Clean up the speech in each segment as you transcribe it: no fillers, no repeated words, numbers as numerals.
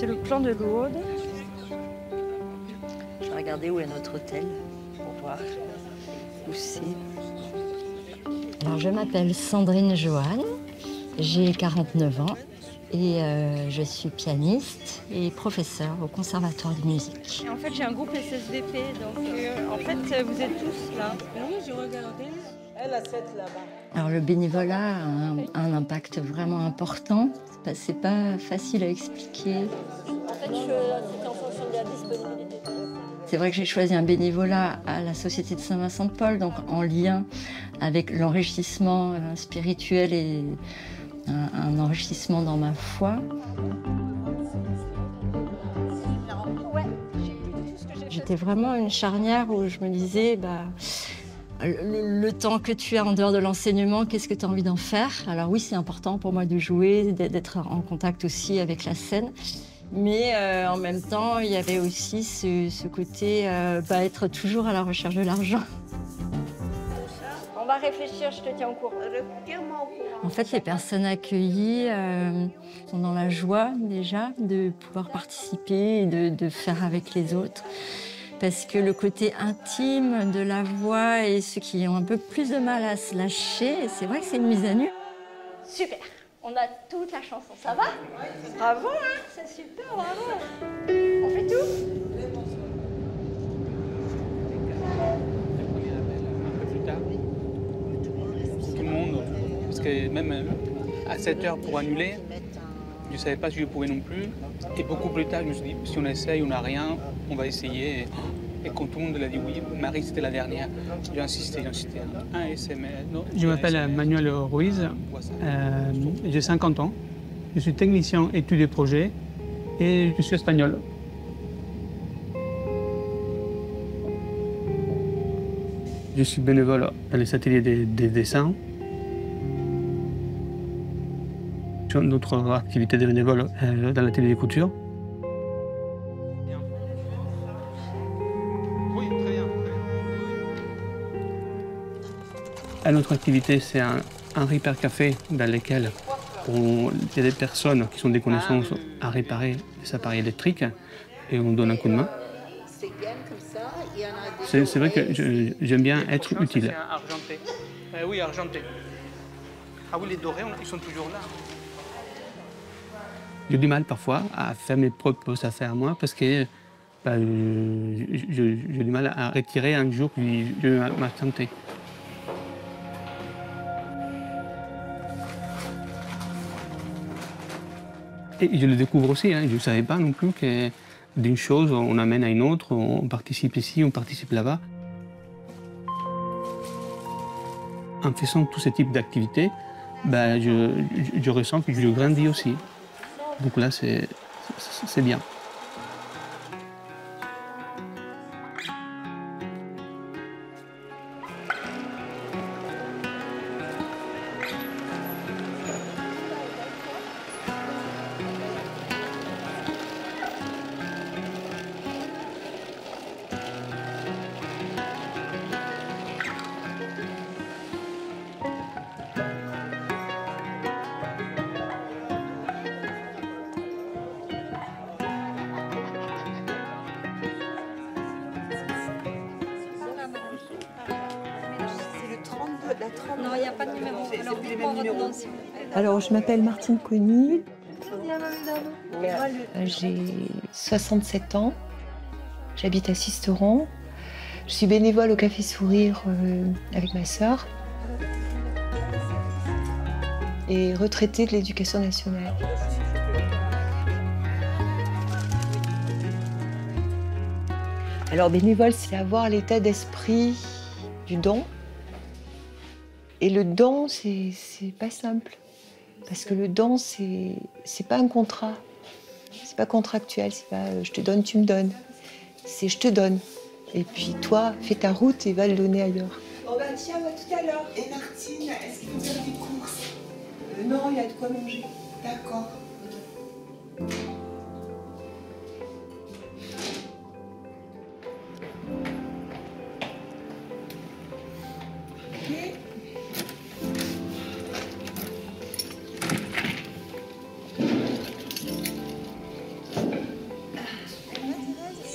c'est le plan de Lourdes. Je vais regarder où est notre hôtel pour voir où c'est. Alors, je m'appelle Sandrine Joanne, j'ai 49 ans et je suis pianiste et professeure au Conservatoire de musique. Et en fait, j'ai un groupe SSVP, donc en fait, vous êtes tous là. Oui, je regardais. Elle a 7 là-bas. Alors, le bénévolat a un impact vraiment important. C'est pas facile à expliquer. En fait, c'était en fonction de la disponibilité. C'est vrai que j'ai choisi un bénévolat à la Société de Saint-Vincent-de-Paul, donc en lien avec l'enrichissement spirituel et un enrichissement dans ma foi. J'étais vraiment à une charnière où je me disais, le temps que tu as en dehors de l'enseignement, qu'est-ce que tu as envie d'en faire? Alors oui, c'est important pour moi de jouer, d'être en contact aussi avec la scène. Mais en même temps, il y avait aussi ce côté, être toujours à la recherche de l'argent. On va réfléchir, je te tiens au courant. En fait, les personnes accueillies sont dans la joie déjà de pouvoir participer et de faire avec les autres. Parce que le côté intime de la voix et ceux qui ont un peu plus de mal à se lâcher, c'est vrai que c'est une mise à nu. Super, on a toute la chanson, ça va? Bravo, hein? C'est super, bravo. On fait tout? Tout le monde, parce que même à 7 heures pour annuler, je ne savais pas si je pouvais non plus. Et beaucoup plus tard, je me suis dit, si on essaye, on n'a rien, on va essayer. Et quand tout le monde l'a dit oui, Marie, c'était la dernière. J'ai insisté. Je m'appelle Manuel Ruiz, j'ai 50 ans. Je suis technicien études et projets et je suis espagnol. Je suis bénévole dans les ateliers des dessins. J'ai une autre activité de bénévole dans l'atelier de couture. Une autre activité, c'est un repair café dans lequel il y a des personnes qui ont des connaissances à réparer des appareils électriques et on donne un coup de main. C'est vrai que j'aime bien être utile. Argenté. Oui, argenté. Ah oui, les dorés, ils sont toujours là. J'ai du mal parfois à faire mes propres affaires à moi parce que j'ai du mal à retirer un jour que je vais m'absenter. Et je le découvre aussi, hein. Je ne savais pas non plus que d'une chose, on amène à une autre, on participe ici, on participe là-bas. En faisant tous ces types d'activités, je ressens que je grandis aussi. Donc là, c'est bien. Non, il n'y a pas de numéro. Alors, dites-moi votre nom, s'il vous plaît. Alors, je m'appelle Martine Conny. J'ai 67 ans. J'habite à Sisteron. Je suis bénévole au Café Sourire avec ma sœur. Et retraitée de l'Éducation nationale. Alors, bénévole, c'est avoir l'état d'esprit du don. Et le don, c'est pas simple. Parce que le don, c'est pas un contrat. C'est pas contractuel, c'est pas je te donne, tu me donnes. C'est je te donne. Et puis toi, fais ta route et va le donner ailleurs. Oh bah tiens, à tout à l'heure. Et Martine, est-ce qu'il faut faire des courses? Non, il y a de quoi manger. D'accord.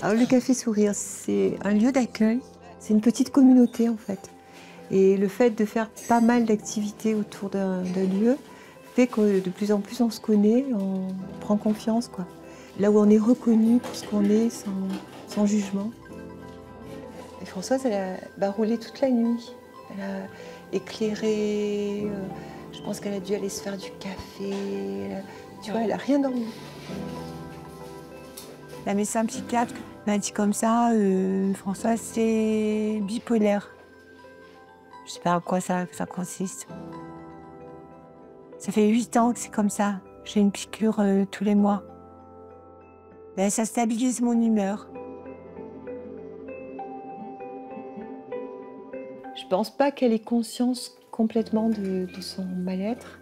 Alors, le Café Sourire, c'est un lieu d'accueil. C'est une petite communauté, en fait. Et le fait de faire pas mal d'activités autour d'un lieu fait que de plus en plus on se connaît, on prend confiance, quoi. Là où on est reconnu pour ce qu'on est, sans jugement. Et Françoise, elle a roulé toute la nuit. Elle a éclairé, je pense qu'elle a dû aller se faire du café. Tu vois, elle n'a rien dormi. La médecin psychiatre m'a dit comme ça, Françoise, c'est bipolaire. Je sais pas en quoi ça consiste. Ça fait 8 ans que c'est comme ça. J'ai une piqûre tous les mois. Ben, ça stabilise mon humeur. Je pense pas qu'elle ait conscience complètement de son mal-être.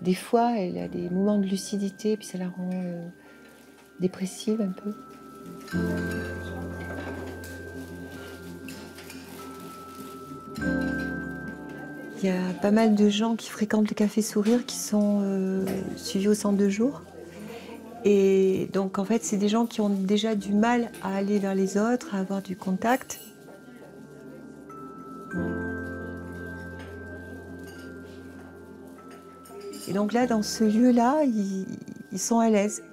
Des fois, elle a des moments de lucidité, puis ça la rend dépressive un peu. Il y a pas mal de gens qui fréquentent le Café Sourire qui sont suivis au centre de jour. Et donc, en fait, c'est des gens qui ont déjà du mal à aller vers les autres, à avoir du contact. Et donc là, dans ce lieu-là, ils sont à l'aise.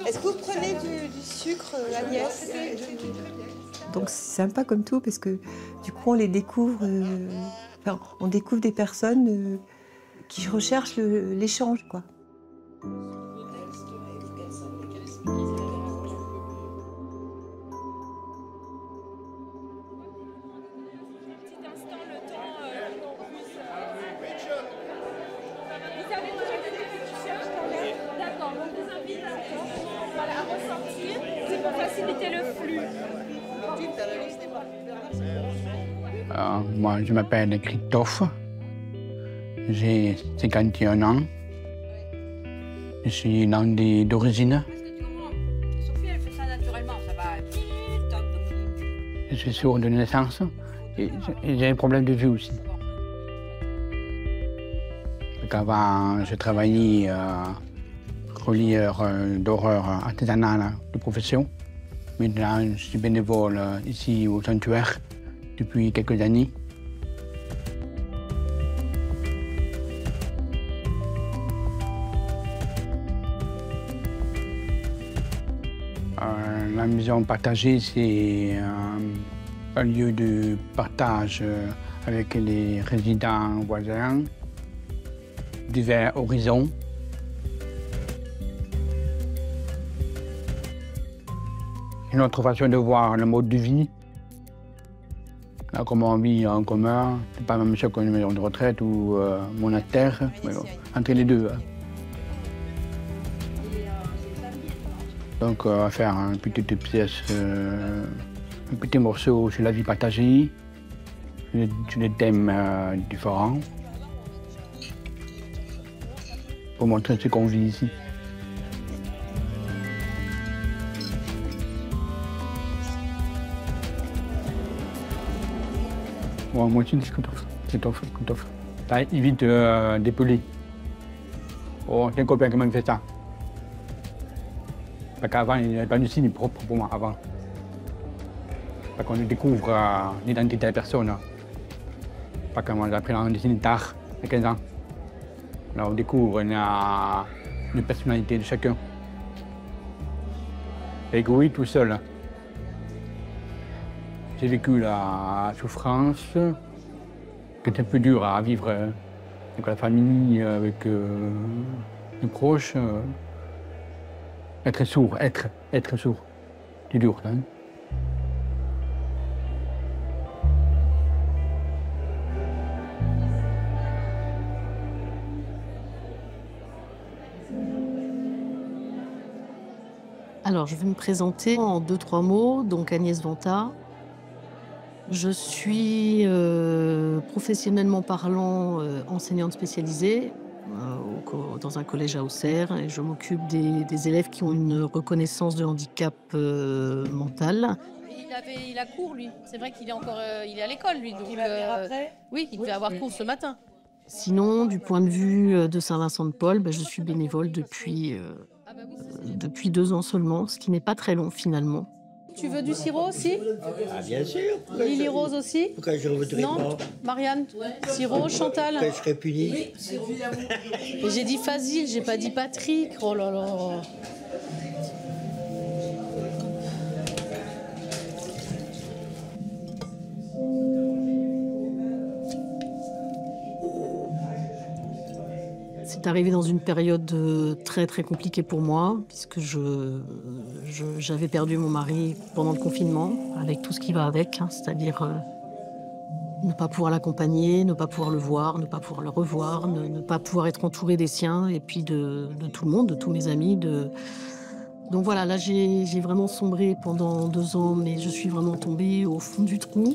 Est-ce que vous prenez du sucre, Agnès? Donc c'est sympa comme tout parce que du coup on les découvre, on découvre des personnes qui recherchent l'échange, quoi. Moi, je m'appelle Christophe, j'ai 51 ans, je suis landais d'origine. Je suis sourd de naissance et j'ai un problème de vue aussi. Avant, je travaillais relieur d'horreur artisanale de profession. Maintenant, je suis bénévole ici au sanctuaire depuis quelques années. La maison partagée, c'est un lieu de partage avec les résidents voisins, divers horizons. C'est notre façon de voir le mode de vie. Là, comment on vit en commun, c'est pas la même chose qu'une maison de retraite ou monastère, mais bon, entre les deux. Donc, on va faire une petite pièce, un petit morceau sur la vie partagée, sur des thèmes différents, pour montrer ce qu'on vit ici. Moi aussi, c'est Christophe. Ça évite d'épeler. Oh, c'est un copain qui m'a fait ça. Parce qu'avant, il n'avait pas de signe propre pour moi, avant. Parce qu'on découvre l'identité de la personne. Parce que moi, j'ai appris à dessiner tard, à 15 ans. Là, on découvre une personnalité de chacun. Égoïste tout seul. J'ai vécu la souffrance, qui est un peu dur à vivre avec la famille, avec les proches. Être sourd, être sourd, c'est dur, hein. Alors, je vais me présenter en 2-3 mots. Donc, Agnès Vanta. Je suis professionnellement parlant enseignante spécialisée dans un collège à Auxerre et je m'occupe des élèves qui ont une reconnaissance de handicap mental. Il a cours, lui. C'est vrai qu'il est encore il est à l'école, lui. Donc, il va venir après. Oui, il devait avoir cours ce matin. Sinon, du point de vue de Saint-Vincent-de-Paul, je suis bénévole depuis depuis 2 ans seulement, ce qui n'est pas très long finalement. Tu veux du sirop aussi? Ah, bien sûr. Lily Rose aussi? Pourquoi je ne voudrais Non, pas? Marianne, sirop, Chantal. Pourquoi je serais puni? Mais j'ai dit Fazil, j'ai pas dit Patrick. Oh là là. C'est arrivé dans une période très très compliquée pour moi, puisque j'avais perdu mon mari pendant le confinement, avec tout ce qui va avec, hein, c'est-à-dire ne pas pouvoir l'accompagner, ne pas pouvoir le voir, ne pas pouvoir le revoir, ne pas pouvoir être entouré des siens, et puis de tout le monde, de tous mes amis. Donc voilà, là j'ai vraiment sombré pendant 2 ans, mais je suis vraiment tombée au fond du trou.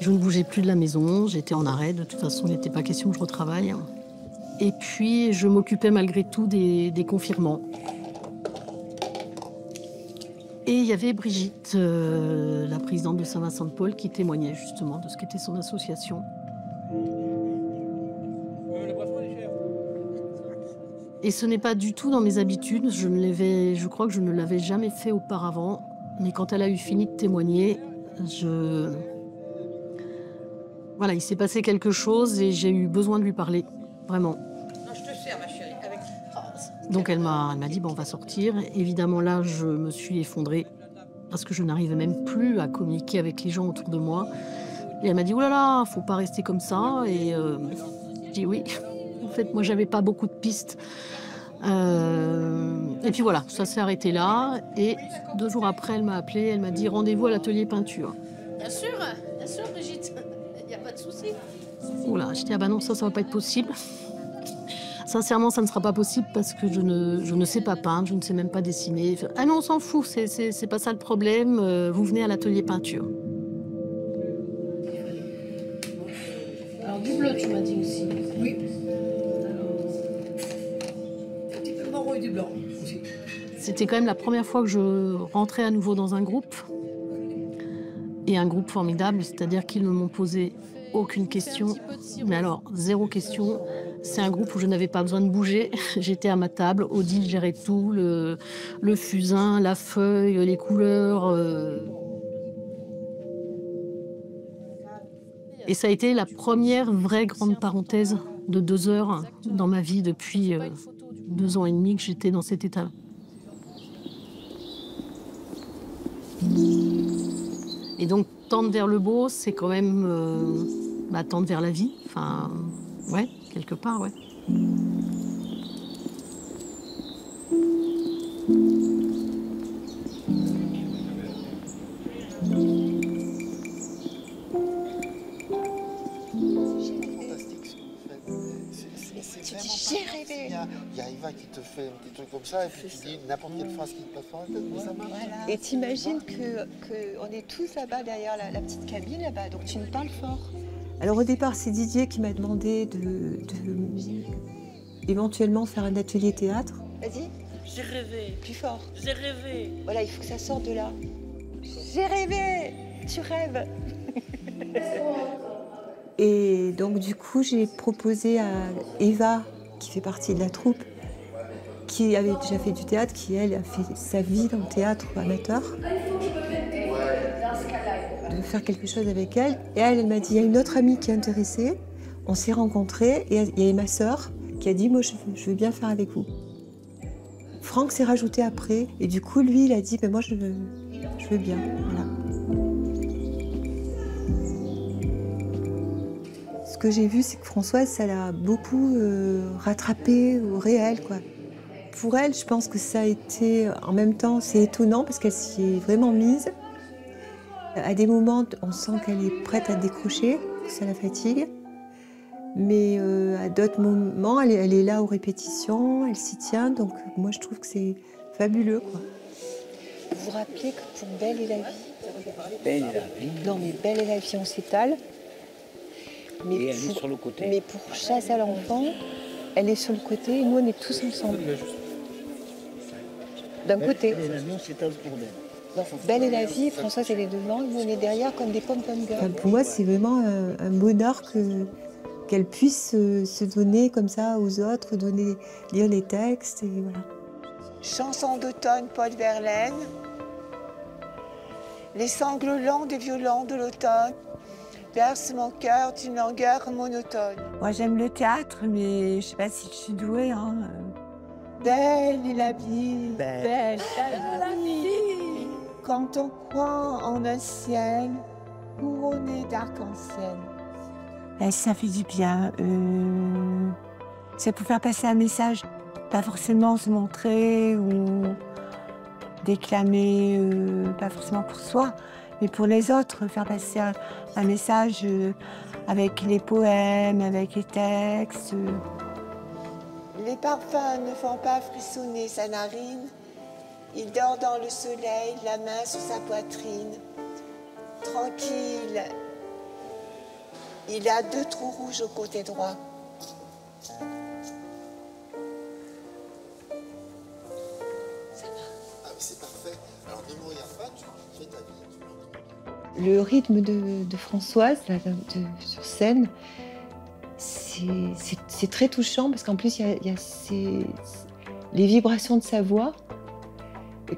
Je ne bougeais plus de la maison, j'étais en arrêt, de toute façon il n'était pas question que je retravaille. Et puis, je m'occupais malgré tout des confirmants. Et il y avait Brigitte, la présidente de Saint-Vincent-de-Paul, qui témoignait justement de ce qu'était son association. Et ce n'est pas du tout dans mes habitudes. Je crois que je ne l'avais jamais fait auparavant. Mais quand elle a eu fini de témoigner, voilà, il s'est passé quelque chose et j'ai eu besoin de lui parler. Vraiment. Non, je te sers, ma chérie. Avec... Donc elle m'a dit, bon, on va sortir. Évidemment, là, je me suis effondrée parce que je n'arrivais même plus à communiquer avec les gens autour de moi. Et elle m'a dit, oh là là, faut pas rester comme ça. Et j'ai dit oui. En fait, moi, j'avais pas beaucoup de pistes. Et puis voilà, ça s'est arrêté là. Et 2 jours après, elle m'a appelée, elle m'a dit, rendez-vous à l'atelier peinture. Bien sûr, Brigitte. Il n'y a pas de souci. Oula, je dis, ah bah non, ça va pas être possible. Sincèrement, ça ne sera pas possible parce que je ne sais pas peindre, je ne sais même pas dessiner. Ah non, on s'en fout, c'est pas ça le problème. Vous venez à l'atelier peinture. Alors, du bleu, tu m'as dit aussi. Oui. Un petit peu marron et du blanc aussi. C'était quand même la première fois que je rentrais à nouveau dans un groupe. Et un groupe formidable, c'est-à-dire qu'ils ne m'ont posé aucune question, mais alors 0 question. C'est un groupe où je n'avais pas besoin de bouger. J'étais à ma table, Odile gérait tout, le fusain, la feuille, les couleurs. Et ça a été la première vraie grande parenthèse de 2 heures dans ma vie depuis 2 ans et demi que j'étais dans cet état-là. Et donc, tendre vers le beau, c'est quand même tendre vers la vie. Enfin, ouais, quelque part, ouais. J'ai rêvé. Il y a Eva qui te fait un petit truc comme ça et puis tu dis n'importe quelle phrase qui te passe par la tête, mais ça marche. Voilà. Et t'imagines qu'on est tous là-bas derrière la petite cabine là-bas, donc tu me parles fort. Alors au départ, c'est Didier qui m'a demandé de éventuellement faire un atelier théâtre. Vas-y. J'ai rêvé. Plus fort. J'ai rêvé. Voilà, il faut que ça sorte de là. J'ai rêvé. Tu rêves. Et donc du coup, j'ai proposé à Eva, qui fait partie de la troupe, qui avait déjà fait du théâtre, qui elle a fait sa vie dans le théâtre amateur, de faire quelque chose avec elle. Et elle m'a dit, il y a une autre amie qui est intéressée. On s'est rencontrés et il y a ma sœur qui a dit, moi je veux bien faire avec vous. Franck s'est rajouté après et du coup lui il a dit, moi je veux bien. Voilà. Ce que j'ai vu, c'est que Françoise, ça l'a beaucoup rattrapée au réel, quoi. Pour elle, je pense que ça a été, en même temps, c'est étonnant parce qu'elle s'y est vraiment mise. À des moments, on sent qu'elle est prête à décrocher, que ça la fatigue. Mais à d'autres moments, elle est là aux répétitions, elle s'y tient. Donc moi, je trouve que c'est fabuleux, quoi. Vous vous rappelez que pour Belle et la vie... Belle et la vie. Non, mais Belle et la vie, on s'étale. Mais et elle est sur le côté. Mais pour Chasse à l'enfant, elle est sur le côté et nous, on est tous ensemble. D'un côté. Belle et la vie, on s'étale pour Belle. Non, Belle et la vie, Françoise, elle est devant, nous, on est derrière comme des pom-pom girls. Pour moi, c'est vraiment un bonheur qu'elle puisse se donner comme ça aux autres, lire les textes et voilà. Chanson d'automne, Paul Verlaine. Les sanglots lents et violents de l'automne bercent mon cœur d'une langueur monotone. Moi, j'aime le théâtre, mais je sais pas si je suis douée. Hein. Belle est la vie, belle est la vie. Quand on croit en un ciel couronné d'arc-en-ciel. Ça fait du bien. C'est pour faire passer un message, pas forcément se montrer ou déclamer, pas forcément pour soi, mais pour les autres, faire passer un message avec les poèmes, avec les textes. Les parfums ne font pas frissonner sa narine. Il dort dans le soleil, la main sur sa poitrine. Tranquille, il a 2 trous rouges au côté droit. C'est parfait. Alors ne me regarde pas, tu fais ta vie. Le rythme de Françoise, là, sur scène, c'est très touchant parce qu'en plus, il y a les vibrations de sa voix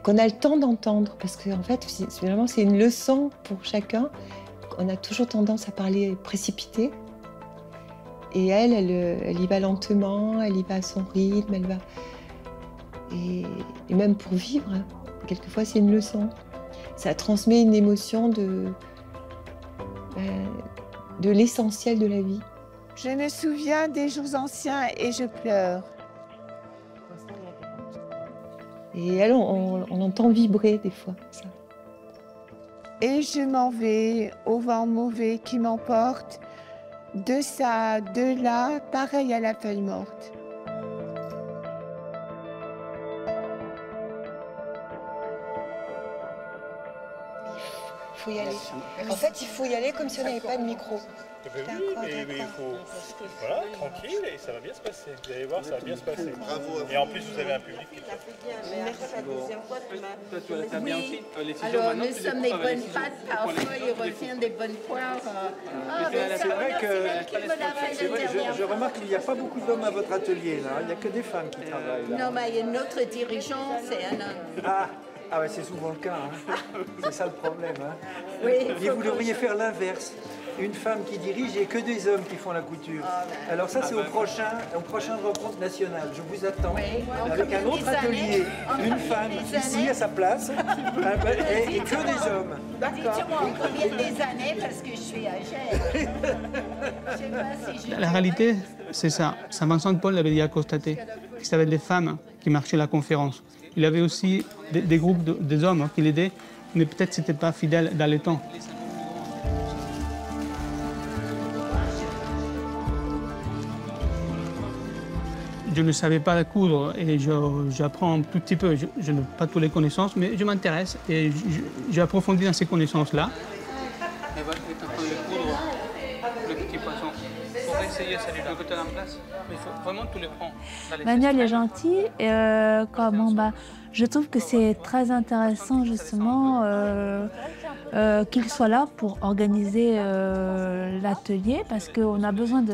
qu'on a le temps d'entendre parce qu'en fait, finalement, c'est une leçon pour chacun. On a toujours tendance à parler précipité. Et elle y va lentement, elle y va à son rythme, elle va... Et même pour vivre, hein, quelquefois, c'est une leçon. Ça transmet une émotion de l'essentiel de la vie. Je me souviens des jours anciens et je pleure. Et elle, on entend vibrer des fois, ça. Et je m'en vais au vent mauvais qui m'emporte, de ça, de là, pareil à la feuille morte. Il faut y aller. En fait, il faut y aller comme si on n'avait pas de micro. Mais il faut, voilà, tranquille et ça va bien se passer. Vous allez voir, ça va bien se passer. Bravo à vous. Et en plus, vous avez un public qui est Alors, nous sommes des bonnes pâtes, parfois il revient des bonnes poires. C'est vrai que je remarque qu'il n'y a pas beaucoup d'hommes à votre atelier, là. Il n'y a que des femmes qui travaillent. Là. Non, mais notre dirigeant, c'est un homme. Ah ouais, c'est souvent le cas. Hein. C'est ça le problème. Hein. Oui, et vous devriez faire l'inverse. Une femme qui dirige et que des hommes qui font la couture. Alors ça, c'est au prochain rencontre nationale. Je vous attends avec un autre atelier. Une femme ici à sa place et que des hommes. Dites-moi en combien des années, parce que je suis âgée. Je sais pas si je... La réalité, c'est ça. Saint Vincent de Paul l'avait déjà constaté. C'était avec des femmes qui marchaient la conférence. Il avait aussi des groupes des hommes qui l'aidaient, mais peut-être que ce n'était pas fidèle dans le temps. Je ne savais pas coudre et j'apprends un tout petit peu. Je n'ai pas toutes les connaissances, mais je m'intéresse et j'ai approfondi dans ces connaissances-là. Et voilà, je suis en train de coudre le petit poisson. Pour essayer, ça lui peut être en place, mais il faut vraiment tout le prendre. Manuel est gentil et je trouve que c'est très intéressant justement qu'il soit là pour organiser l'atelier parce qu'on a besoin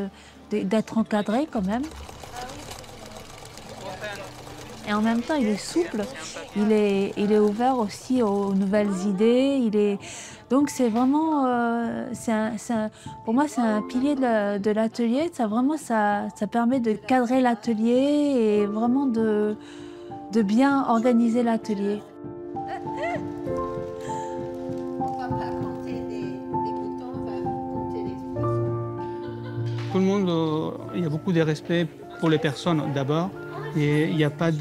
d'être encadré quand même. Et en même temps, il est souple, il est ouvert aussi aux nouvelles idées. Donc c'est vraiment, pour moi, c'est un pilier de l'atelier. Ça permet de cadrer l'atelier et vraiment de bien organiser l'atelier. Tout le monde, il y a beaucoup de respect pour les personnes d'abord. Et il n'y a pas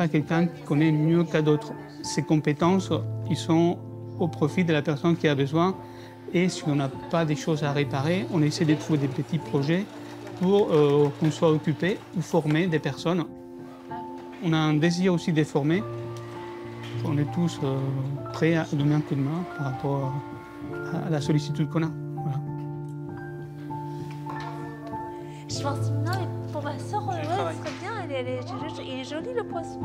quelqu'un qui connaît mieux qu'à d'autres. Ses compétences, ils sont au profit de la personne qui a besoin. Et si on n'a pas des choses à réparer, on essaie de trouver des petits projets pour qu'on soit occupé ou former des personnes. On a un désir aussi de former. On est tous prêts à donner un coup de main par rapport à la sollicitude qu'on a. Voilà. Je pense non, pour ma soeur, ouais, ce serait bien. Il est joli le poisson.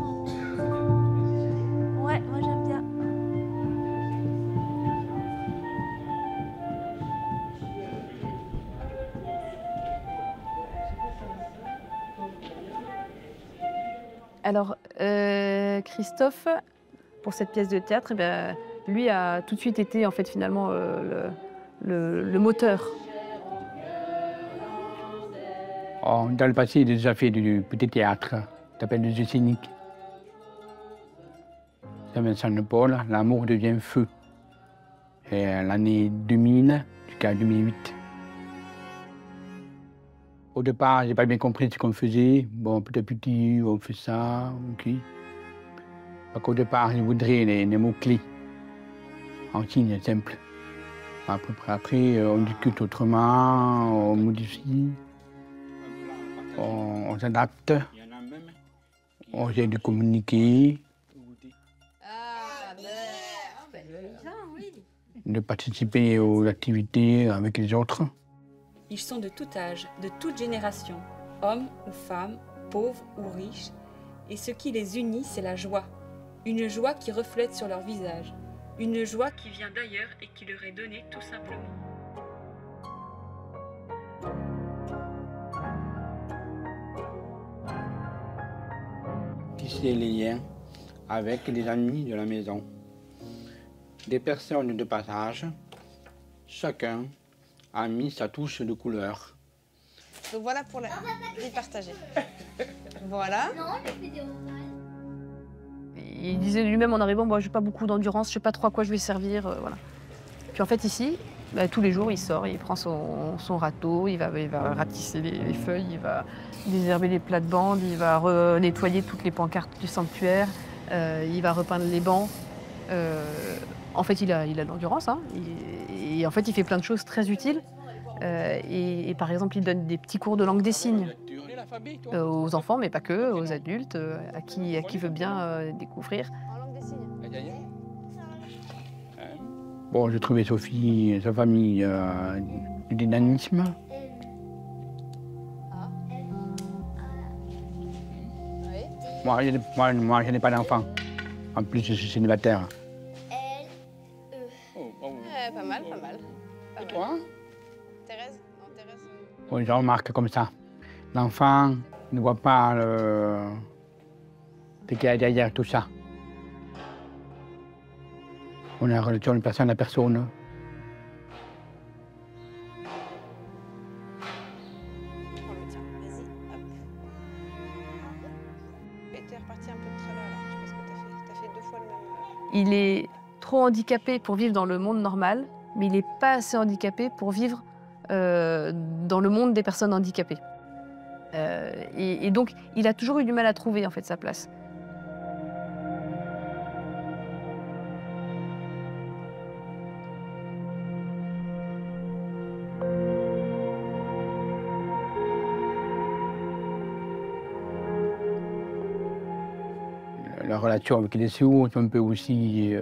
Ouais, moi j'aime bien. Alors, Christophe, pour cette pièce de théâtre, lui a tout de suite été en fait finalement le moteur. Oh, dans le passé, j'ai déjà fait du petit théâtre, ça s'appelle du jeu scénique. Saint-Vincent de Paul, L'amour devient feu. Et l'année 2000 jusqu'à 2008. Au départ, j'ai pas bien compris ce qu'on faisait. Bon, petit à petit, on fait ça, ok. Donc, au départ, je voudrais les mots-clés en signes simples. Après, on discute autrement, on modifie, on s'adapte, on essaie de communiquer, de participer aux activités avec les autres. Ils sont de tout âge, de toute génération, hommes ou femmes, pauvres ou riches, et ce qui les unit, c'est la joie. Une joie qui reflète sur leur visage, une joie qui vient d'ailleurs et qui leur est donnée tout simplement. Tisser les liens avec des amis de la maison, des personnes de passage, chacun a mis sa touche de couleur. Donc voilà pour les partager. Voilà. Il disait lui-même en arrivant, moi j'ai pas beaucoup d'endurance, je sais pas trop à quoi je vais servir, voilà. Puis en fait ici, tous les jours il sort, il prend son râteau, il va ratisser les feuilles, il va désherber les plates-bandes, il va nettoyer toutes les pancartes du sanctuaire, il va repeindre les bancs. En fait il a de l'endurance, hein, et en fait il fait plein de choses très utiles. Et par exemple il donne des petits cours de langue des signes aux enfants, mais pas que, aux adultes, à qui veut bien découvrir. Bon, j'ai trouvé Sophie et sa famille du dynamisme. Moi, je n'ai pas d'enfant. En plus, je suis célibataire. Pas mal, pas mal. Et toi? Thérèse? Non, Thérèse. Bon, je remarque comme ça. L'enfant ne voit pas ce qu'il y a derrière tout ça. On a une relation de personne à personne. Il est trop handicapé pour vivre dans le monde normal, mais il n'est pas assez handicapé pour vivre dans le monde des personnes handicapées. Et donc, il a toujours eu du mal à trouver en fait sa place. La relation avec les sourds, c'est un peu aussi...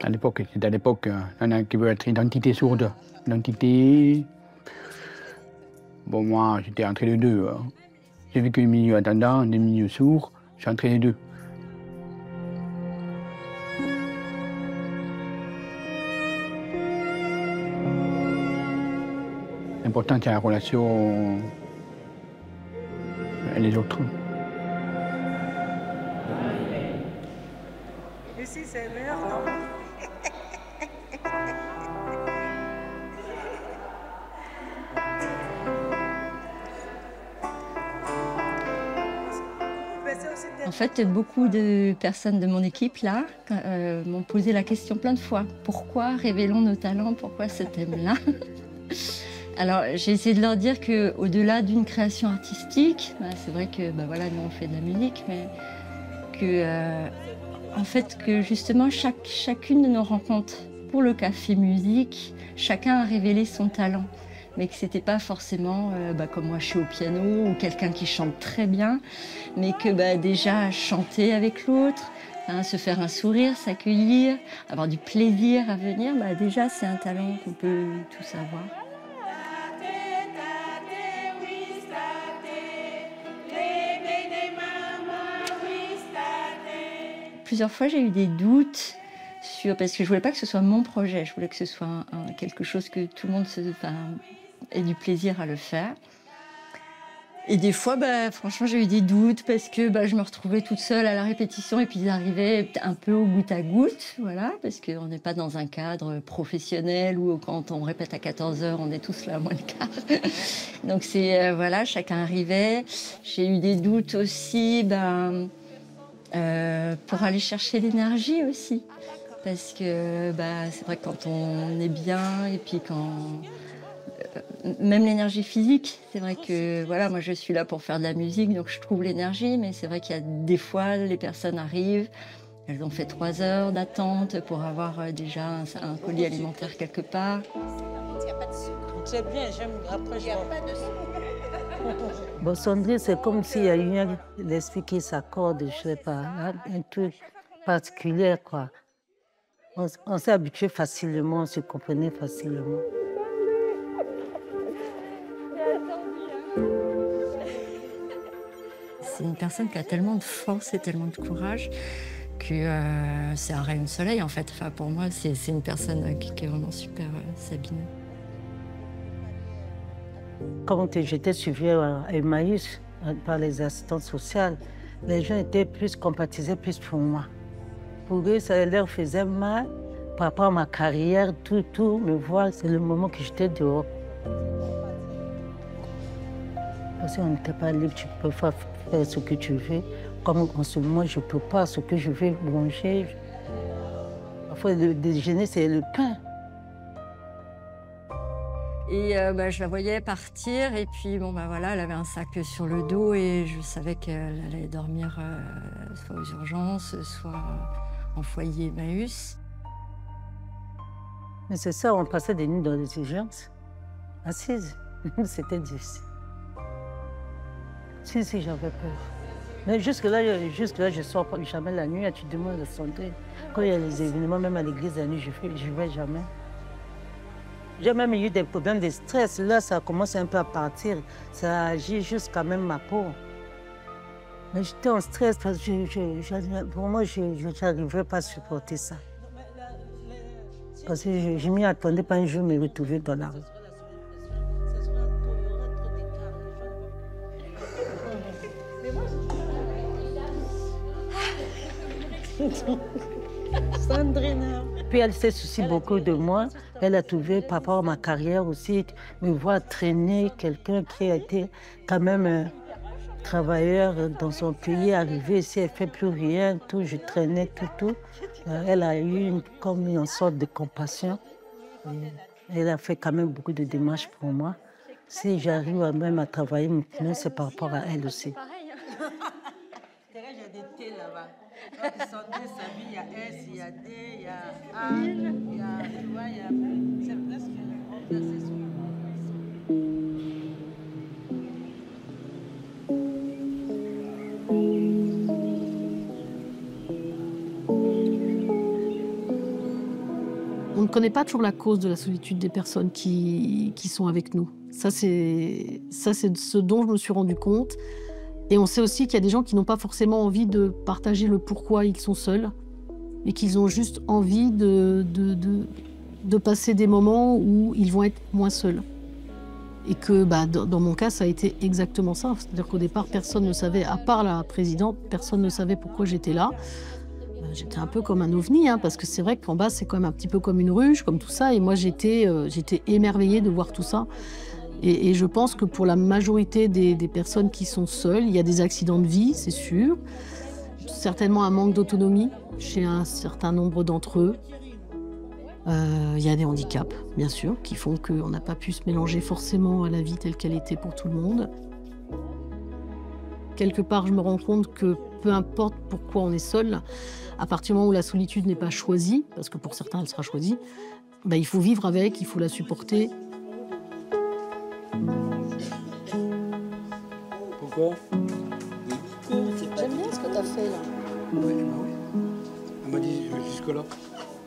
à l'époque, il y en a qui veulent être identité sourde. Identité... Bon, moi, j'étais entre les deux. Hein. J'ai vécu le milieu attendant, des milieux sourds, je suis entre les deux. L'important, c'est la relation et les autres. Ici, c'est meilleur, non? En fait, beaucoup de personnes de mon équipe, là, m'ont posé la question plein de fois. Pourquoi révélons nos talents? Pourquoi ce thème-là? Alors, j'ai essayé de leur dire qu'au-delà d'une création artistique, c'est vrai que voilà, nous, on fait de la musique, mais que, en fait, que justement, chacune de nos rencontres pour le café musique, chacun a révélé son talent. Mais que c'était pas forcément, comme moi je suis au piano, ou quelqu'un qui chante très bien, mais que déjà chanter avec l'autre, hein, se faire un sourire, s'accueillir, avoir du plaisir à venir, déjà c'est un talent qu'on peut tous avoir. Plusieurs fois j'ai eu des doutes parce que je voulais pas que ce soit mon projet, je voulais que ce soit quelque chose que tout le monde ait du plaisir à le faire. Et des fois, franchement, j'ai eu des doutes parce que je me retrouvais toute seule à la répétition et puis ils arrivaient un peu au goutte à goutte, voilà, parce qu'on n'est pas dans un cadre professionnel où quand on répète à 14h, on est tous là à moins le quart. Donc c'est, voilà, chacun arrivait. J'ai eu des doutes aussi pour aller chercher l'énergie aussi. Parce que c'est vrai que quand on est bien et puis quand... même l'énergie physique, c'est vrai que voilà, moi je suis là pour faire de la musique, donc je trouve l'énergie, mais c'est vrai qu'il y a des fois, les personnes arrivent, elles ont fait 3 heures d'attente pour avoir déjà un colis alimentaire quelque part. Il n'y a pas de sucre. C'est bien, j'aime. Après, Il n'y a pas de sucre. Bon, Sandrine, c'est comme s'il y a eu l'esprit qui s'accorde, je sais pas, un truc particulier, quoi. On s'est habitué facilement, on se comprenait facilement. C'est une personne qui a tellement de force et tellement de courage que c'est un rayon de soleil, en fait. Enfin, pour moi, c'est une personne qui est vraiment super, Sabine. Quand j'étais suivie à Emmaüs par les assistantes sociales, les gens étaient plus compatisés plus pour moi. Pour eux, ça leur faisait mal par rapport à ma carrière, tout, me voir, c'est le moment que j'étais dehors. Parce qu'on n'était pas libre, tu peux pas faire ce que tu veux. Comme en ce moment, je ne peux pas ce que je veux manger. Parfois, le déjeuner, c'est le pain. Et je la voyais partir et puis voilà, elle avait un sac sur le dos et je savais qu'elle allait dormir soit aux urgences, soit en foyer Emmaüs. Mais c'est ça, on passait des nuits dans les urgences, assises. C'était difficile. Si, j'avais peur. Mais jusque-là, je ne sors pas jamais la nuit. Tu demandes à Sandrine. Quand il y a les événements, même à l'église la nuit, je ne vais jamais. J'ai même eu des problèmes de stress. Là, ça commence un peu à partir. Ça agit jusqu'à même ma peau. Mais j'étais en stress parce que pour moi, je n'arrivais pas à supporter ça. Parce que je m'y attendais pas un jour me retrouver dans la rue. Sandrine. Puis elle s'est souciée beaucoup de moi. Elle a trouvé, par rapport à ma carrière aussi, me voir traîner quelqu'un qui a été quand même travailleur dans son pays, arrivé ici, elle ne fait plus rien, tout, je traînais tout. Elle a eu comme une sorte de compassion. Elle a fait quand même beaucoup de démarches pour moi. Si j'arrive même à travailler maintenant, c'est par rapport à elle aussi. Il y a des T là-bas. Quand ils sont deux, il y a S, il y a D, il y a A, il y a... Tu vois, il y a... C'est presque une accessoire. On ne connaît pas toujours la cause de la solitude des personnes qui sont avec nous. Ça, c'est ce dont je me suis rendu compte. Et on sait aussi qu'il y a des gens qui n'ont pas forcément envie de partager le pourquoi ils sont seuls, et qu'ils ont juste envie de passer des moments où ils vont être moins seuls. Et que dans mon cas, ça a été exactement ça. C'est-à-dire qu'au départ, personne ne savait, à part la présidente, personne ne savait pourquoi j'étais là. J'étais un peu comme un ovni, parce que c'est vrai qu'en bas, c'est quand même un petit peu comme une ruche, comme tout ça. Et moi, j'étais émerveillée de voir tout ça. Et je pense que pour la majorité des personnes qui sont seules, il y a des accidents de vie, c'est sûr. Certainement un manque d'autonomie chez un certain nombre d'entre eux. Il y a des handicaps, bien sûr, qui font qu'on n'a pas pu se mélanger forcément à la vie telle qu'elle était pour tout le monde. Quelque part, je me rends compte que peu importe pourquoi on est seul, à partir du moment où la solitude n'est pas choisie, parce que pour certains, elle sera choisie, il faut vivre avec, il faut la supporter. Pourquoi? J'aime bien ce que tu as fait là. Oui, elle m'a dit jusque-là.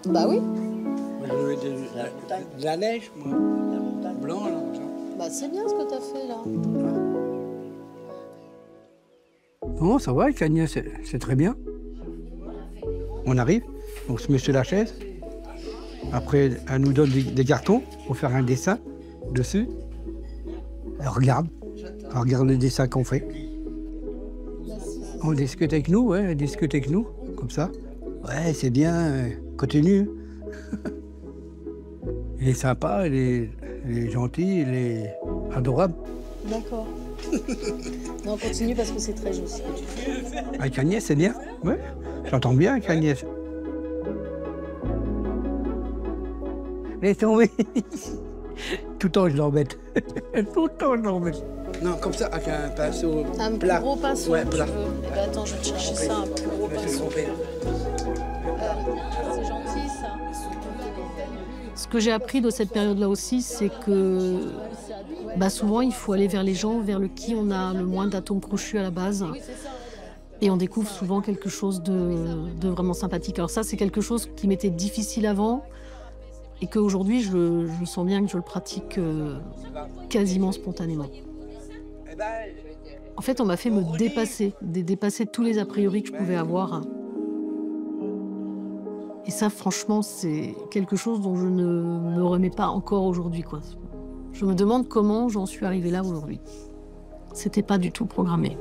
Bah oui. Moi, je veux de la neige, moi. Blanc, là. Bah c'est bien ce que tu as fait là. Non, ça va, avec Agnès, c'est très bien. On arrive, on se met sur la chaise. Après, elle nous donne des cartons pour faire un dessin dessus. Elle regarde. à regarder les dessins qu'on fait. On discute avec nous, ouais, on discute avec nous, comme ça. Ouais, c'est bien, continue. Il est sympa, il est gentil, il est adorable. D'accord. Non, continue parce que c'est très juste ce que tu fais. Avec Agnès, c'est bien, ouais. J'entends bien avec Agnès. Laisse tomber. Tout le temps, je l'embête. Tout le temps, je l'embête. Non, comme ça, avec un pinceau Un plat. plus gros pinceau, Ouais, tu plat. veux. Eh ben, attends, je vais te chercher ça, un plus gros pinceau. C'est gentil, ça. Ce que j'ai appris de cette période-là aussi, c'est que souvent, il faut aller vers les gens vers qui on a le moins d'atomes crochus à la base. Et on découvre souvent quelque chose de vraiment sympathique. Alors ça, c'est quelque chose qui m'était difficile avant et qu'aujourd'hui, je sens bien que je le pratique quasiment spontanément. En fait, on m'a fait me dépasser tous les a priori que je pouvais avoir. Et ça, franchement, c'est quelque chose dont je ne me remets pas encore aujourd'hui, quoi. Je me demande comment j'en suis arrivée là aujourd'hui. C'était pas du tout programmé.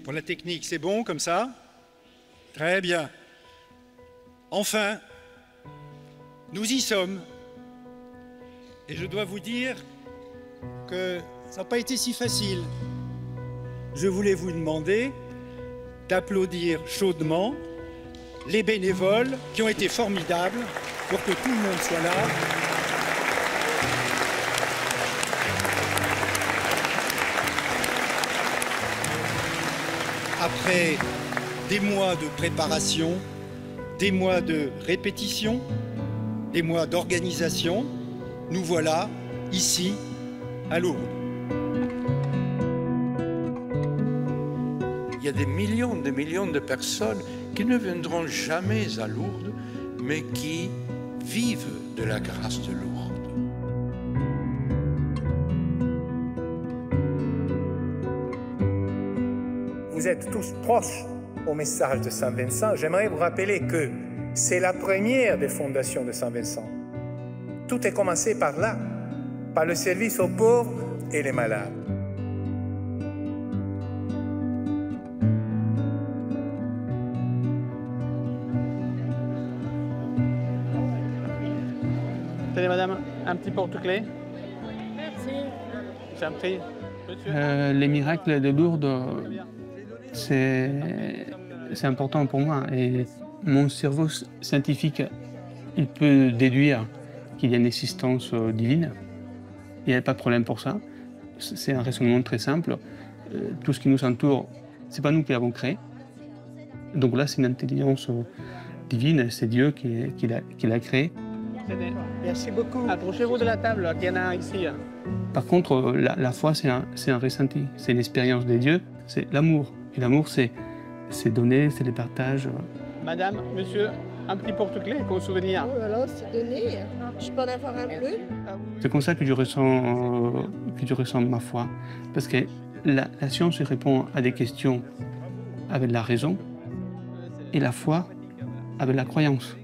Pour la technique, c'est bon comme ça? Très bien. Enfin, nous y sommes. Et je dois vous dire que ça n'a pas été si facile. Je voulais vous demander d'applaudir chaudement les bénévoles qui ont été formidables pour que tout le monde soit là. Après des mois de préparation, des mois de répétition, des mois d'organisation, nous voilà ici à Lourdes. Il y a des millions de personnes qui ne viendront jamais à Lourdes, mais qui vivent de la grâce de Lourdes. Vous êtes tous proches au message de Saint Vincent. J'aimerais vous rappeler que c'est la première des fondations de Saint Vincent. Tout est commencé par là, par le service aux pauvres et les malades. Tenez, madame, un petit porte-clés. Merci. J'ai pris. Les miracles de Lourdes, c'est important pour moi. Et mon cerveau scientifique, il peut déduire qu'il y a une existence divine. Il n'y a pas de problème pour ça. C'est un raisonnement très simple. Tout ce qui nous entoure, ce n'est pas nous qui l'avons créé. Donc là, c'est une intelligence divine, c'est Dieu qui l'a créé. Merci beaucoup. Approchez-vous de la table, il y en a un ici. Par contre, la foi, c'est un ressenti, c'est une expérience de Dieu, c'est l'amour. Et l'amour, c'est donner, c'est le partage. Madame, monsieur, un petit porte-clés comme souvenir. Oh là là, c'est donné. Je peux en avoir un bleu? C'est comme ça que je ressens ma foi. Parce que la science répond à des questions avec la raison et la foi avec la croyance.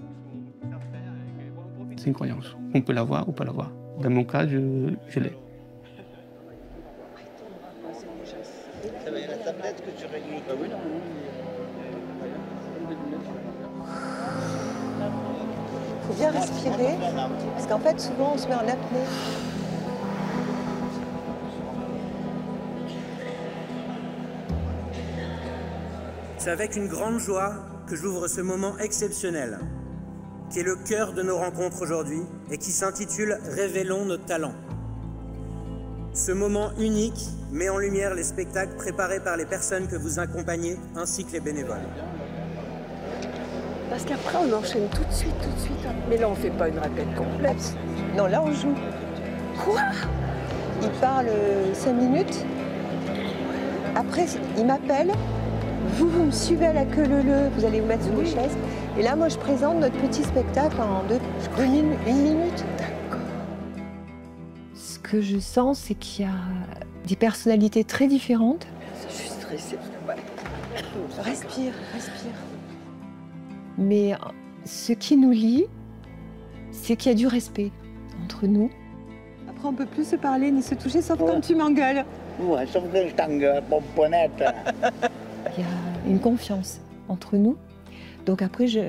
C'est une croyance. On peut l'avoir ou pas l'avoir. Dans mon cas, je l'ai. Ça va, il y a la tablette que tu régles. Ah oui, non. Il faut bien respirer, parce qu'en fait, souvent, on se met en apnée. C'est avec une grande joie que j'ouvre ce moment exceptionnel, qui est le cœur de nos rencontres aujourd'hui et qui s'intitule « Révélons nos talents ». Ce moment unique met en lumière les spectacles préparés par les personnes que vous accompagnez ainsi que les bénévoles. Parce qu'après, on enchaîne tout de suite. Mais là, on fait pas une répète complète. Non, là, on joue. Quoi? Il parle 5 minutes. Après, il m'appelle. Vous me suivez à la queue leu-leu. Vous allez vous mettre sur les chaises. Et là, moi, je présente notre petit spectacle en une minute. Ce que je sens, c'est qu'il y a des personnalités très différentes. Je suis stressée. Respire, respire. Mais ce qui nous lie, c'est qu'il y a du respect entre nous. Après, on ne peut plus se parler ni se toucher, sauf quand tu m'engueules. Ouais, sauf que je t'engueule, pomponnette. Il y a une confiance entre nous. Donc après, je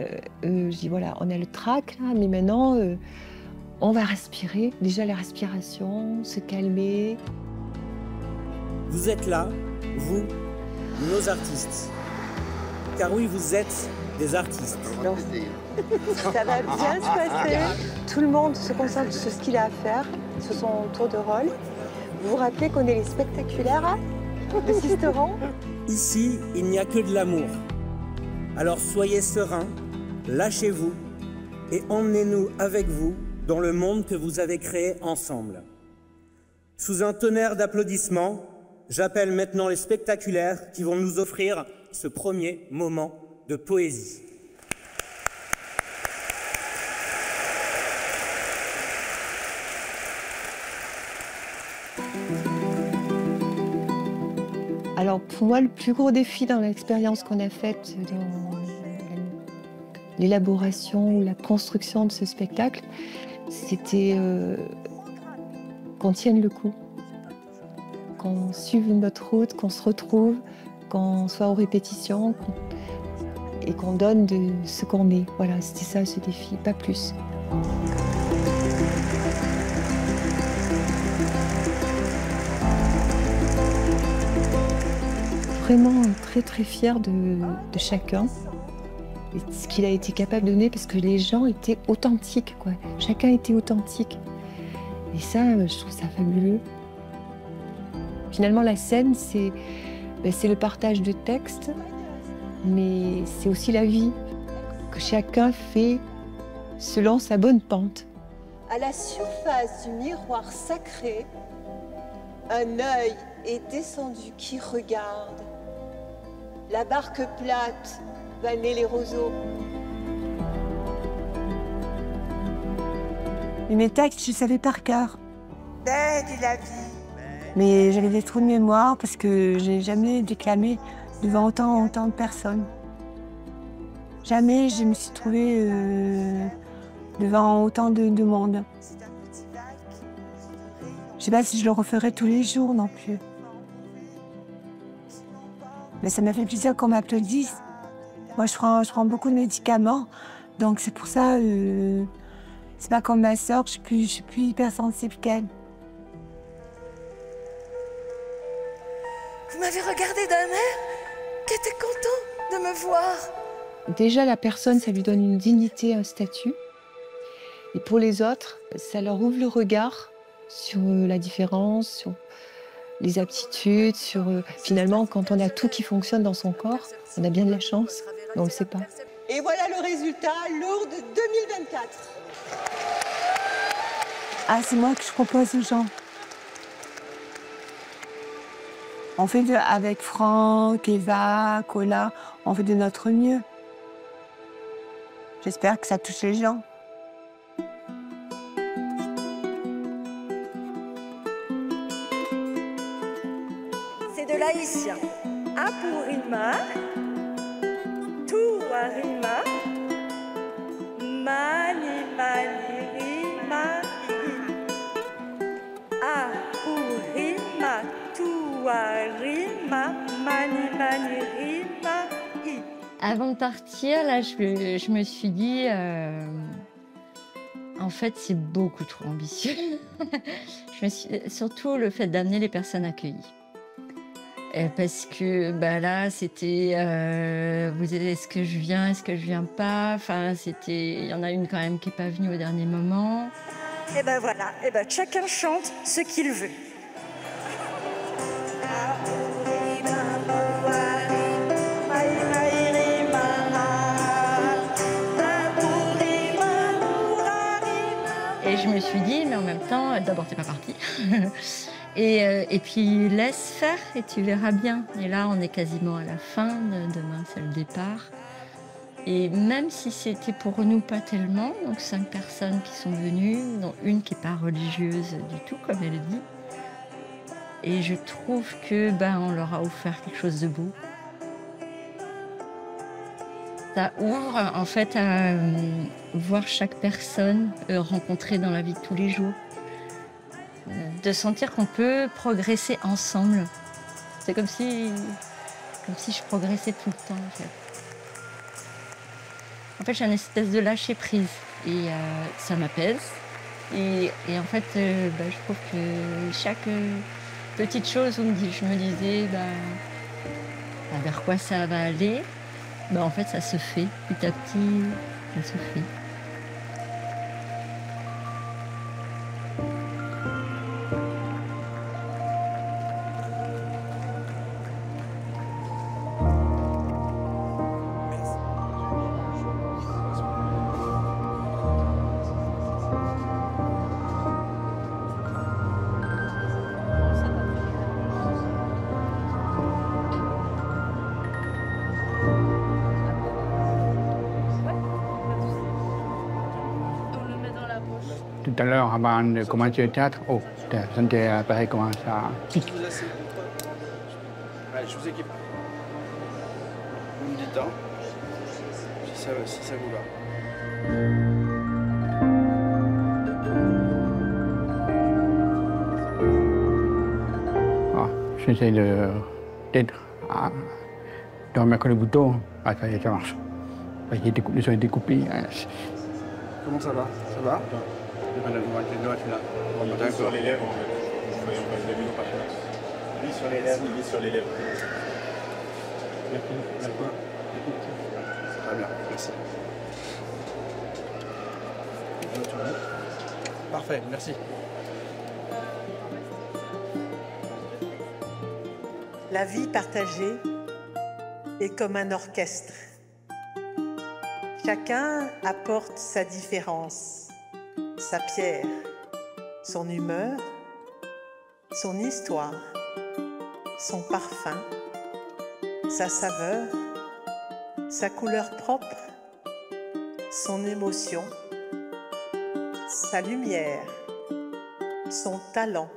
dis, voilà, on a le trac, là, mais maintenant, on va respirer. Déjà, la respiration, se calmer. Vous êtes là, vous, nos artistes. Car oui, vous êtes des artistes. Ça va bien se passer. Tout le monde se concentre sur ce qu'il a à faire, sur son tour de rôle. Vous vous rappelez qu'on est les spectaculaires de Sisteron? Ici, il n'y a que de l'amour. Alors soyez sereins, lâchez-vous et emmenez-nous avec vous dans le monde que vous avez créé ensemble. Sous un tonnerre d'applaudissements, j'appelle maintenant les spectaculaires qui vont nous offrir ce premier moment de poésie. Alors pour moi, le plus gros défi dans l'expérience qu'on a faite dans l'élaboration ou la construction de ce spectacle, c'était qu'on tienne le coup, qu'on suive notre route, qu'on se retrouve, qu'on soit aux répétitions et qu'on donne de ce qu'on est. Voilà, c'était ça ce défi, pas plus. Vraiment très très fière de chacun et de ce qu'il a été capable de donner parce que les gens étaient authentiques, quoi. Chacun était authentique. Et ça, je trouve ça fabuleux. Finalement, la scène, c'est le partage de textes, mais c'est aussi la vie que chacun fait selon sa bonne pente. À la surface du miroir sacré, un œil est descendu qui regarde. La barque plate va nez les roseaux. Mes textes, je savais par cœur. D'aide la vie. Mais j'avais des trous de mémoire parce que j'ai jamais déclamé devant autant de personnes. Jamais je me suis trouvée devant autant de monde. Je sais pas si je le referais tous les jours non plus. Mais ça m'a fait plaisir qu'on m'applaudisse. Moi, je prends beaucoup de médicaments, donc c'est pour ça, c'est pas comme ma sœur, je suis plus hypersensible qu'elle. Vous m'avez regardé d'un air qui était content de me voir. Déjà, la personne, ça lui donne une dignité, un statut. Et pour les autres, ça leur ouvre le regard sur la différence, sur les aptitudes, sur finalement, quand on a tout qui fonctionne dans son corps, on a bien de la chance, mais on ne le sait pas. Et voilà le résultat, Lourdes 2024. Ah, c'est moi que je propose aux gens. On fait avec Franck, Eva, Cola, on fait de notre mieux. J'espère que ça touche les gens. C'est de l'haïtien. Apurima, Touarima, Mani Mani Rima. Apurima, Touarima, Mani Mani Rima. Avant de partir, là, je me suis dit, en fait, c'est beaucoup trop ambitieux. Surtout le fait d'amener les personnes accueillies. Parce que là, c'était, est-ce que je viens, est-ce que je viens pas. Enfin, il y en a une quand même qui n'est pas venue au dernier moment. Et ben voilà, chacun chante ce qu'il veut. Et je me suis dit, mais en même temps, d'abord, t'es pas partie. Et puis, laisse faire et tu verras bien. Et là, on est quasiment à la fin. Demain, c'est le départ. Et même si c'était pour nous pas tellement, donc 5 personnes qui sont venues, dont une qui n'est pas religieuse du tout, comme elle dit. Et je trouve que on leur a offert quelque chose de beau. Ça ouvre en fait à voir chaque personne rencontrée dans la vie de tous les jours. De sentir qu'on peut progresser ensemble. C'est comme si je progressais tout le temps en fait. En fait, j'ai une espèce de lâcher prise et ça m'apaise. Et en fait, je trouve que chaque petite chose où je me disais vers quoi ça va aller, en fait, ça se fait petit à petit, ça se fait. Tout à l'heure, avant de commencer le théâtre, je sentais pareil comment ça pique. Ouais, je vous équipe. Vous me dites temps, si ça vous va. J'essaie d'être dormir avec le bouton, ça marche. Les sont découpés. Comment ça va? Ça va? D'accord. Sur les lèvres, en fait. Voyons pas le début, lui sur les lèvres, lui sur les lèvres. Très bien, merci. Parfait, merci. La vie partagée est comme un orchestre. Chacun apporte sa différence, sa pierre, son humeur, son histoire, son parfum, sa saveur, sa couleur propre, son émotion, sa lumière, son talent,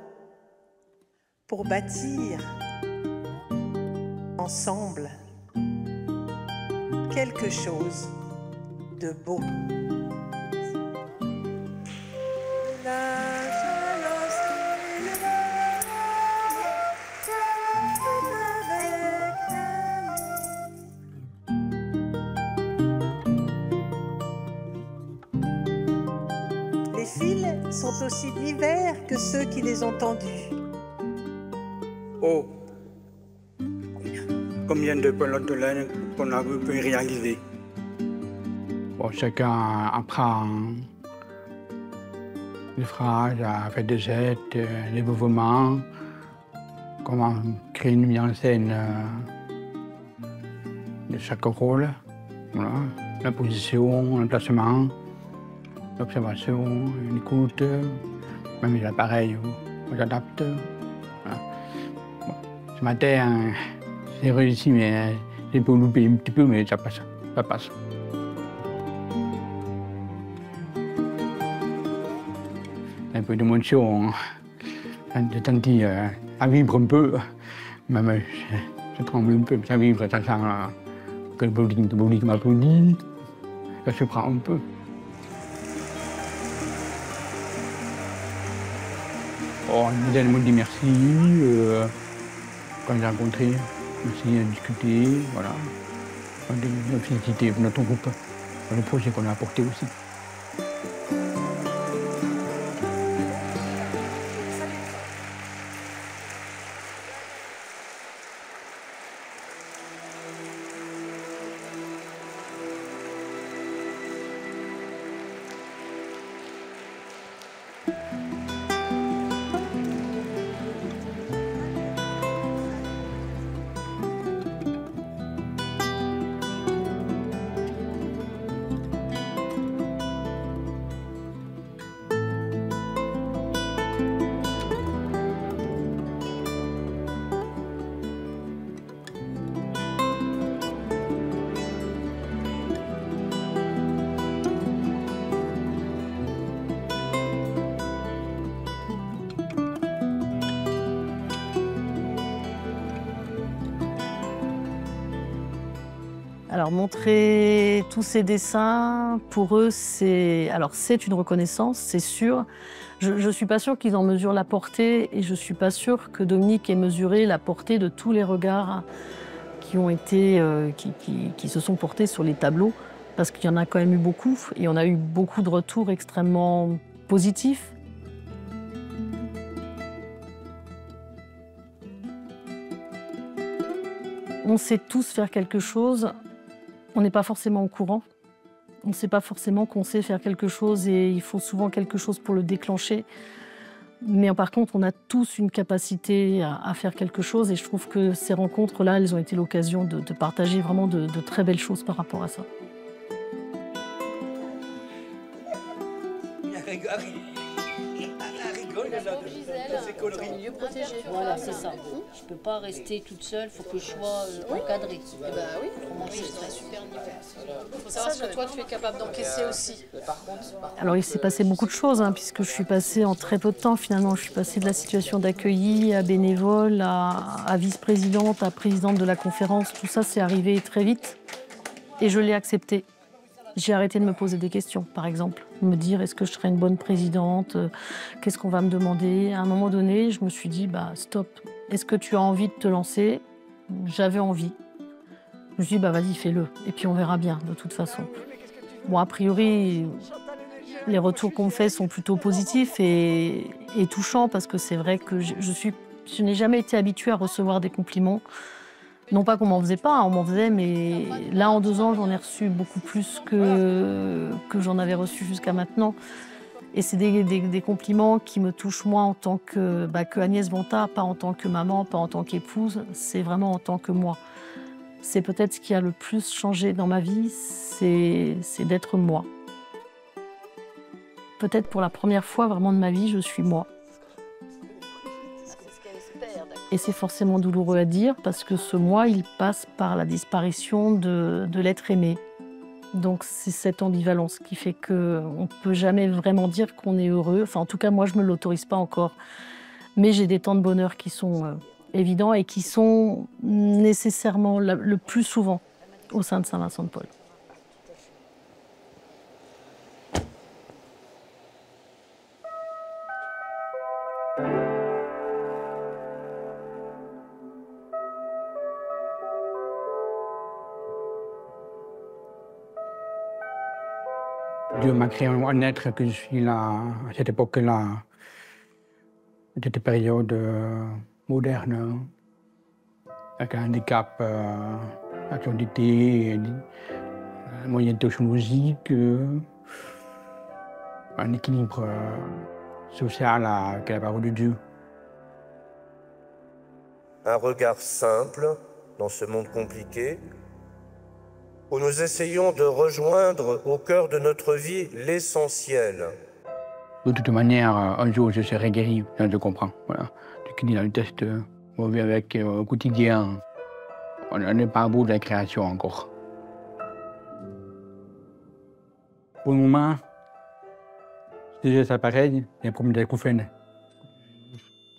pour bâtir ensemble quelque chose de beau. Les fils sont aussi divers que ceux qui les ont tendus. Oh, combien de pelotes de laine qu'on a pu réaliser? Bon, chacun apprend les phrases, à faire des gestes, les mouvements, comment créer une mise en scène de chaque rôle. Voilà. La position, l'emplacement, l'observation, l'écoute, même les appareils, on s'adapte. Voilà. Bon, ce matin, j'ai réussi, mais j'ai pu louper un petit peu, mais ça passe. Ça passe. Un peu d'émotion, j'ai senti à vivre un peu, même je tremble un peu, ça vivre, ça sent que le public m'applaudit, ça se prend un peu. Oh, les gens m'ont dit merci quand j'ai rencontré, merci à discuter, voilà. De féliciter notre groupe, le projet qu'on a apporté aussi. Alors montrer tous ces dessins, pour eux, c'est une reconnaissance, c'est sûr. Je ne suis pas sûre qu'ils en mesurent la portée et je ne suis pas sûre que Dominique ait mesuré la portée de tous les regards qui ont été, qui se sont portés sur les tableaux, parce qu'il y en a quand même eu beaucoup et on a eu beaucoup de retours extrêmement positifs. On sait tous faire quelque chose, on n'est pas forcément au courant. On ne sait pas forcément qu'on sait faire quelque chose et il faut souvent quelque chose pour le déclencher. Mais par contre, on a tous une capacité à faire quelque chose et je trouve que ces rencontres-là, elles ont été l'occasion de partager vraiment de très belles choses par rapport à ça. Milieu protégé. Voilà, c'est ça. Je ne peux pas rester toute seule, il faut que je sois encadrée. Eh ben oui, c'est un super niveau. Il faut savoir ce que toi tu es capable d'encaisser aussi. Alors il s'est passé beaucoup de choses, puisque je suis passée en très peu de temps finalement. Je suis passée de la situation d'accueillie à bénévole, à vice-présidente, à présidente de la conférence. Tout ça, c'est arrivé très vite et je l'ai accepté. J'ai arrêté de me poser des questions, par exemple. Me dire, est-ce que je serai une bonne présidente? Qu'est-ce qu'on va me demander? À un moment donné, je me suis dit, stop. Est-ce que tu as envie de te lancer? J'avais envie. Je me suis dit, vas-y, fais-le. Et puis on verra bien, de toute façon. Bon, a priori, les retours qu'on me fait sont plutôt positifs et touchants, parce que c'est vrai que je n'ai jamais été habituée à recevoir des compliments. Non pas qu'on m'en faisait pas, on m'en faisait, mais là, en 2 ans, j'en ai reçu beaucoup plus que j'en avais reçu jusqu'à maintenant. Et c'est des compliments qui me touchent moi en tant que Agnès Vanta, pas en tant que maman, pas en tant qu'épouse, c'est vraiment en tant que moi. C'est peut-être ce qui a le plus changé dans ma vie, c'est d'être moi. Peut-être pour la première fois vraiment de ma vie, je suis moi. Et c'est forcément douloureux à dire parce que ce moi, il passe par la disparition de l'être aimé. Donc c'est cette ambivalence qui fait qu'on ne peut jamais vraiment dire qu'on est heureux. Enfin, en tout cas, moi, je ne me l'autorise pas encore. Mais j'ai des temps de bonheur qui sont évidents et qui sont nécessairement le plus souvent au sein de Saint-Vincent-de-Paul. Dieu m'a créé un être que je suis là, à cette époque-là, cette période moderne, avec un handicap, la surdité, un moyen technologique, un équilibre social avec la parole de Dieu. Un regard simple dans ce monde compliqué, où nous essayons de rejoindre au cœur de notre vie l'essentiel. De toute manière, un jour, je serai guéri, je comprends. Voilà. Ce qui dit dans le test, on vit avec au quotidien. On n'est pas au bout de la création encore. Pour le moment, si j'ai ça pareil, il y a un problème d'acouphène.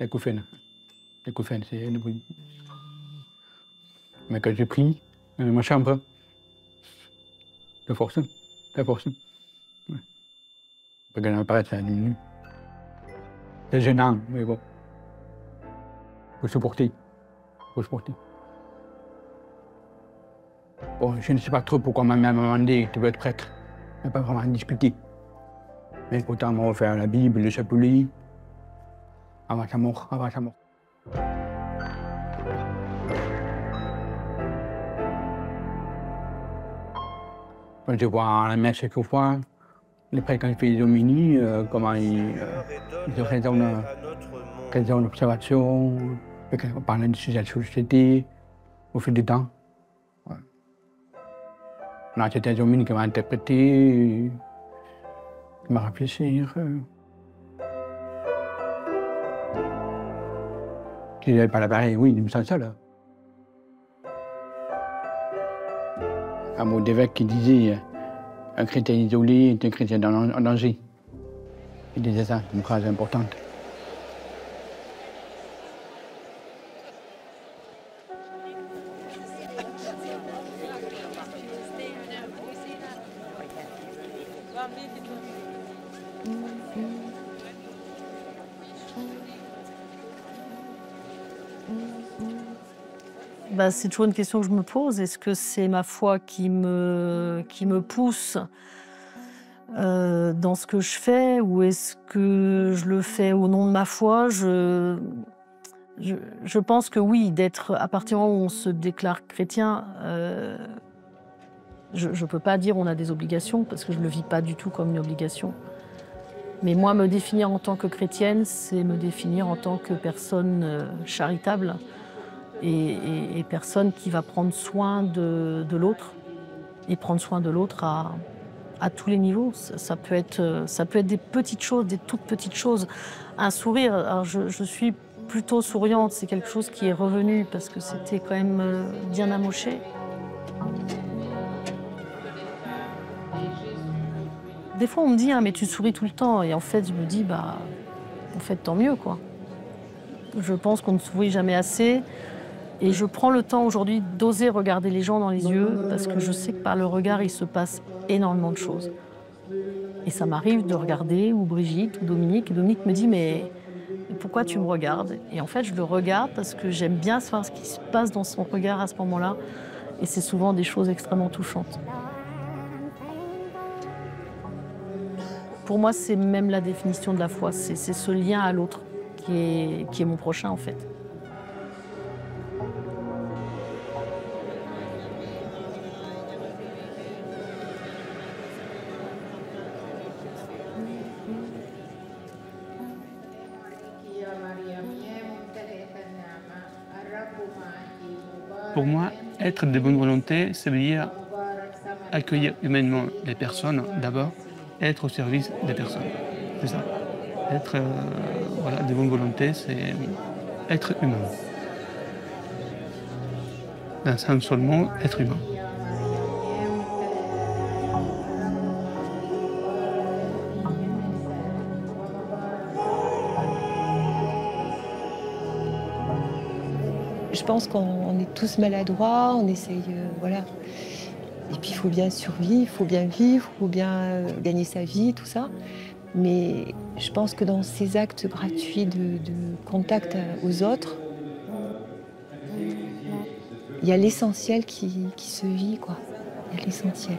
L'acouphène, c'est le bruit. Mais quand j'ai pris dans ma chambre, de force. Ouais. Quand on apparaît, ça diminue. C'est gênant, mais bon. Faut supporter. Bon, je ne sais pas trop pourquoi ma mère m'a demandé, tu veux être prêtre. On n'a pas vraiment discuté. Mais autant me refaire la Bible, le chapelet, avant sa mort. Je vois la messe quelquefois, les prêtres quand ils font les homélies, comment ils raisonnent l'observation, on parle de sujets de société, au fil du temps. Ouais. On a certaines homélies qui m'ont interprété, qui m'ont réfléchir. Si j'avais pas l'appareil, oui, il me sent seul. Un mot d'évêque qui disait un chrétien isolé est un chrétien en danger. Il disait ça, une phrase importante. Bah, c'est toujours une question que je me pose. Est-ce que c'est ma foi qui me pousse dans ce que je fais, ou est-ce que je le fais au nom de ma foi? Je pense que oui, à partir du moment où on se déclare chrétien, je ne peux pas dire on a des obligations, parce que je ne le vis pas du tout comme une obligation. Mais moi, me définir en tant que chrétienne, c'est me définir en tant que personne charitable et personne qui va prendre soin de l'autre, et prendre soin de l'autre à tous les niveaux. Ça peut être des petites choses, des toutes petites choses. Un sourire, alors je suis plutôt souriante, c'est quelque chose qui est revenu parce que c'était quand même bien amoché. Des fois on me dit mais tu souris tout le temps, et en fait je me dis en fait tant mieux quoi. Je pense qu'on ne sourit jamais assez, et je prends le temps aujourd'hui d'oser regarder les gens dans les yeux, parce que je sais que par le regard il se passe énormément de choses. Et ça m'arrive de regarder ou Brigitte ou Dominique, et Dominique me dit mais pourquoi tu me regardes? Et en fait je le regarde parce que j'aime bien savoir ce qui se passe dans son regard à ce moment-là, et c'est souvent des choses extrêmement touchantes. Pour moi, c'est même la définition de la foi, c'est ce lien à l'autre qui est mon prochain en fait. Pour moi, être de bonne volonté, ça veut dire accueillir humainement les personnes d'abord, être au service des personnes. C'est ça. Être de bonne volonté, c'est être humain. Dans un seul mot, être humain. Je pense qu'on est tous maladroits, on essaye, voilà. Et puis il faut bien survivre, il faut bien vivre, il faut bien gagner sa vie, tout ça. Mais je pense que dans ces actes gratuits de contact aux autres, il y a l'essentiel qui se vit, quoi. Il y a l'essentiel.